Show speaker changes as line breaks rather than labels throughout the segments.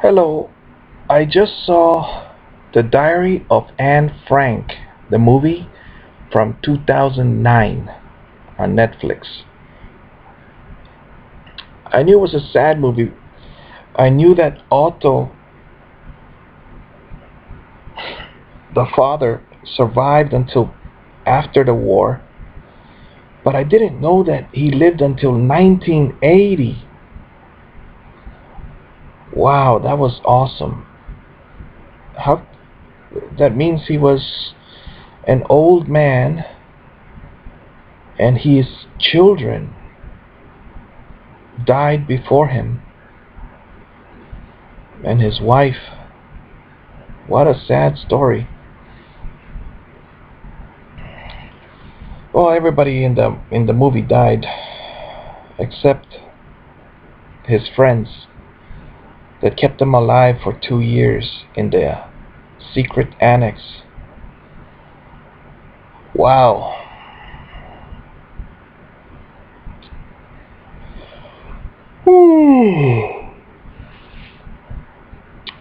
Hello, I just saw The Diary of Anne Frank, the movie from 2009 on Netflix. I knew it was a sad movie. I knew that Otto, the father, survived until after the war, but I didn't know that he lived until 1980. Wow, that was awesome. How that means he was an old man and his children died before him and his wife. What a sad story. Well, everybody in the movie died except his friends that kept him alive for 2 years in the secret annex. Wow. Hmm.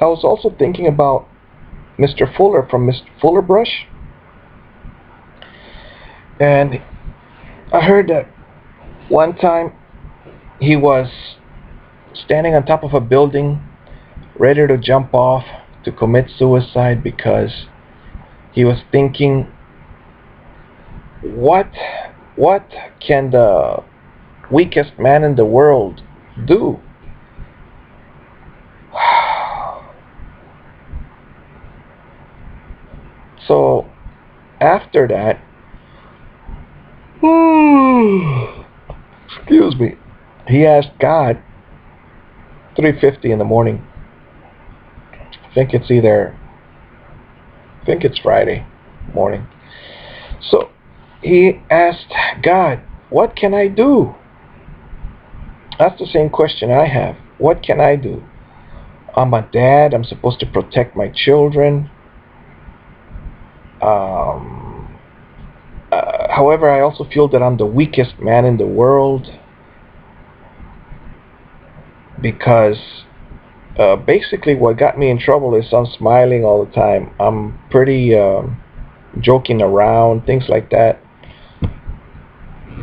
I was also thinking about Mr. Fuller from Mr. Fuller Brush, and I heard that one time he was standing on top of a building ready to jump off to commit suicide because he was thinking, what what can the weakest man in the world do? So after that, excuse me, he asked God, 3:50 in the morning. I think it's Friday morning. So he asked God, what can I do? That's the same question I have. What can I do? I'm a dad. I'm supposed to protect my children. Um, However, I also feel that I'm the weakest man in the world because basically what got me in trouble is I'm smiling all the time. I'm pretty joking around, things like that.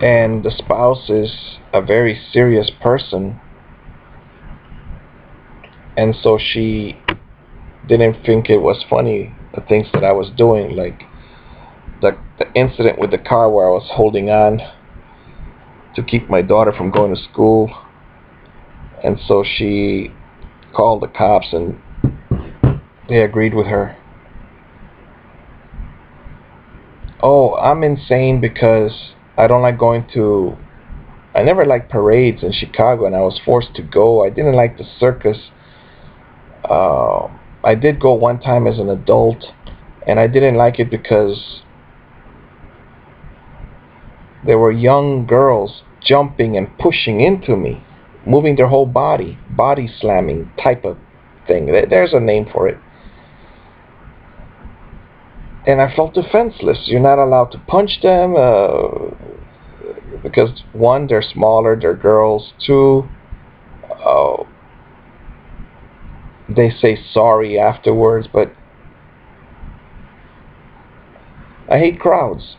And the spouse is a very serious person, and so she didn't think it was funny the things that I was doing, like the incident with the car where I was holding on to keep my daughter from going to school, and so she called the cops and they agreed with her. Oh, I'm insane because I don't like going to. I never liked parades in Chicago, and I was forced to go. I didn't like the circus. Uh, I did go one time as an adult, and I didn't like it because there were young girls jumping and pushing into me, moving their whole body slamming type of thing. There's a name for it. And I felt defenseless. You're not allowed to punch them because one, they're smaller, they're girls. Two, uh, they say sorry afterwards, but I hate crowds.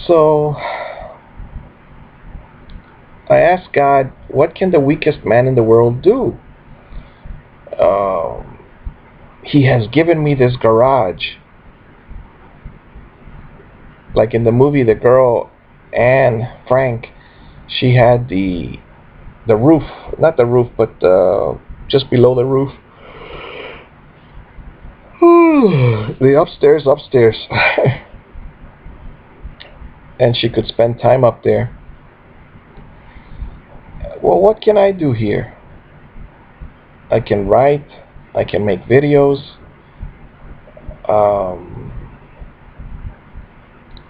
So I asked God, what can the weakest man in the world do? Um, he has given me this garage. Like in the movie, the girl, Anne Frank, she had the roof, not the roof, but just below the roof. The upstairs. And she could spend time up there. Well, what can I do here? I can write, I can make videos. Um,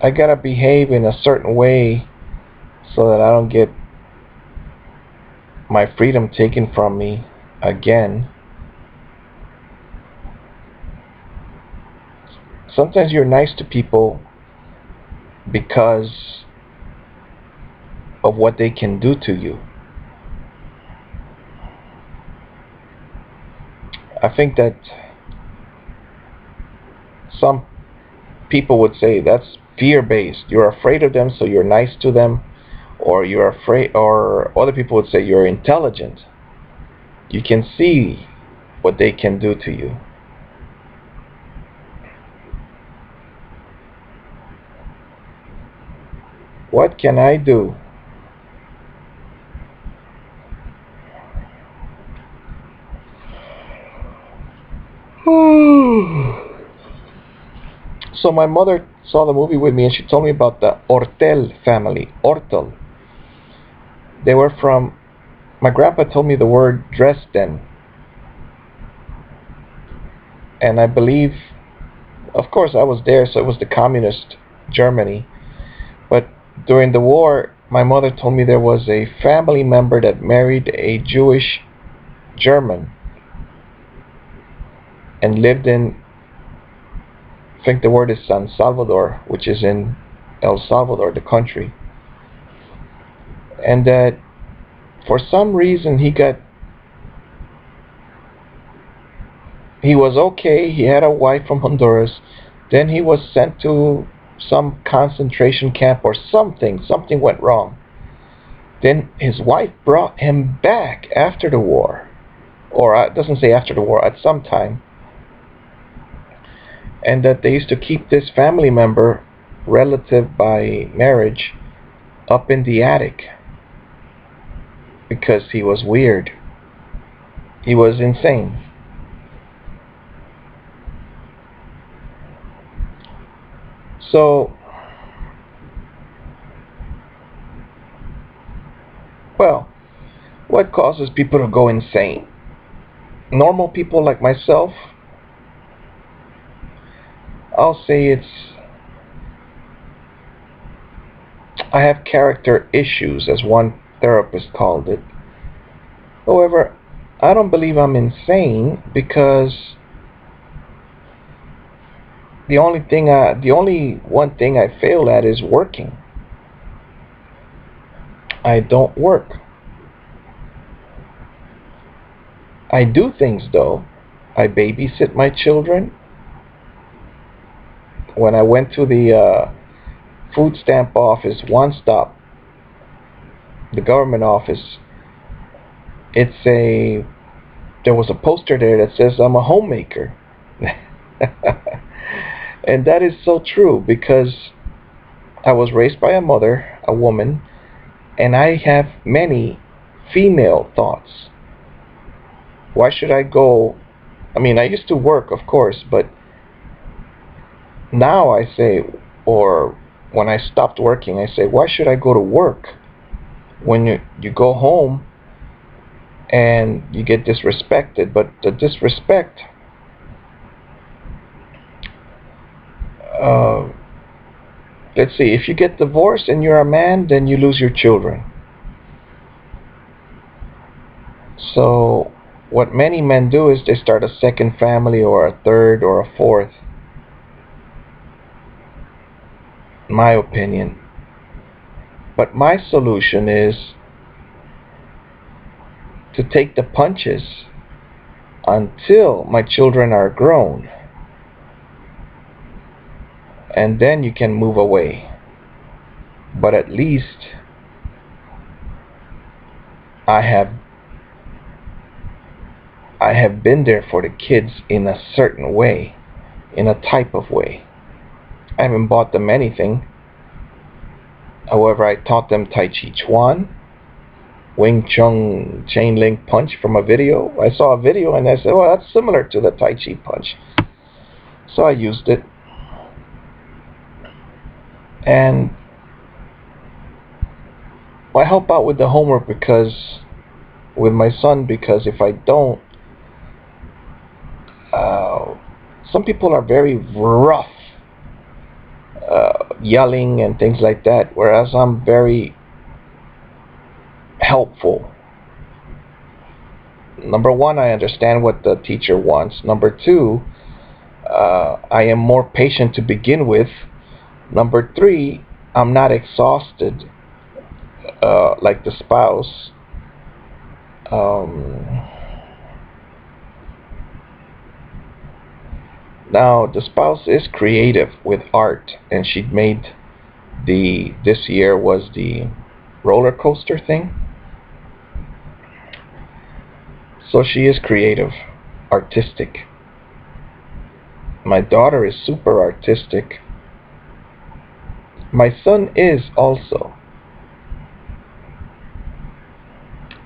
I gotta behave in a certain way so that I don't get my freedom taken from me again. Sometimes you're nice to people because of what they can do to you. I think that some people would say that's fear-based. You're afraid of them, so you're nice to them, or you're afraid, or other people would say you're intelligent. You can see what they can do to you. What can I do? So my mother saw the movie with me and she told me about the Ortel family. Ortel. They were from, my grandpa told me the word Dresden. And I believe, of course I was there, so it was the communist Germany. But during the war, my mother told me there was a family member that married a Jewish German and lived in, I think the word is San Salvador, which is in El Salvador, the country. And that for some reason he was okay, he had a wife from Honduras, then he was sent to some concentration camp or something went wrong. Then his wife brought him back after the war, or it doesn't say after the war, at some time, and that they used to keep this family member, relative by marriage, up in the attic because he was weird. He was insane. So, well, what causes people to go insane? Normal people like myself, I'll say I have character issues, as one therapist called it. However, I don't believe I'm insane because the only one thing I fail at is working. I don't work. I do things though. I babysit my children. When I went to the food stamp office, One Stop, the government office, there was a poster there that says I'm a homemaker. And that is so true because I was raised by a mother, a woman, and I have many female thoughts. Why should I go? I mean, I used to work, of course, but now I say, or when I stopped working, I say, why should I go to work when you go home and you get disrespected? But the disrespect, let's see, if you get divorced and you're a man, then you lose your children. So what many men do is they start a second family or a third or a fourth, in my opinion. But my solution is to take the punches until my children are grown, and then you can move away. But at least I have been there for the kids in a certain way, in a type of way. I haven't bought them anything. However, I taught them Tai Chi Chuan, Wing Chun Chain Link Punch from a video. I saw a video and I said, well, that's similar to the Tai Chi Punch. So I used it. And I help out with the homework with my son, because if I don't, some people are very rough, yelling and things like that, whereas I'm very helpful. Number one, I understand what the teacher wants. Number two, I am more patient to begin with. Number three, I'm not exhausted like the spouse. Now the spouse is creative with art, and she made this year was the roller coaster thing. So she is creative, artistic. My daughter is super artistic. My son is also.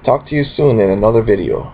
Talk to you soon in another video.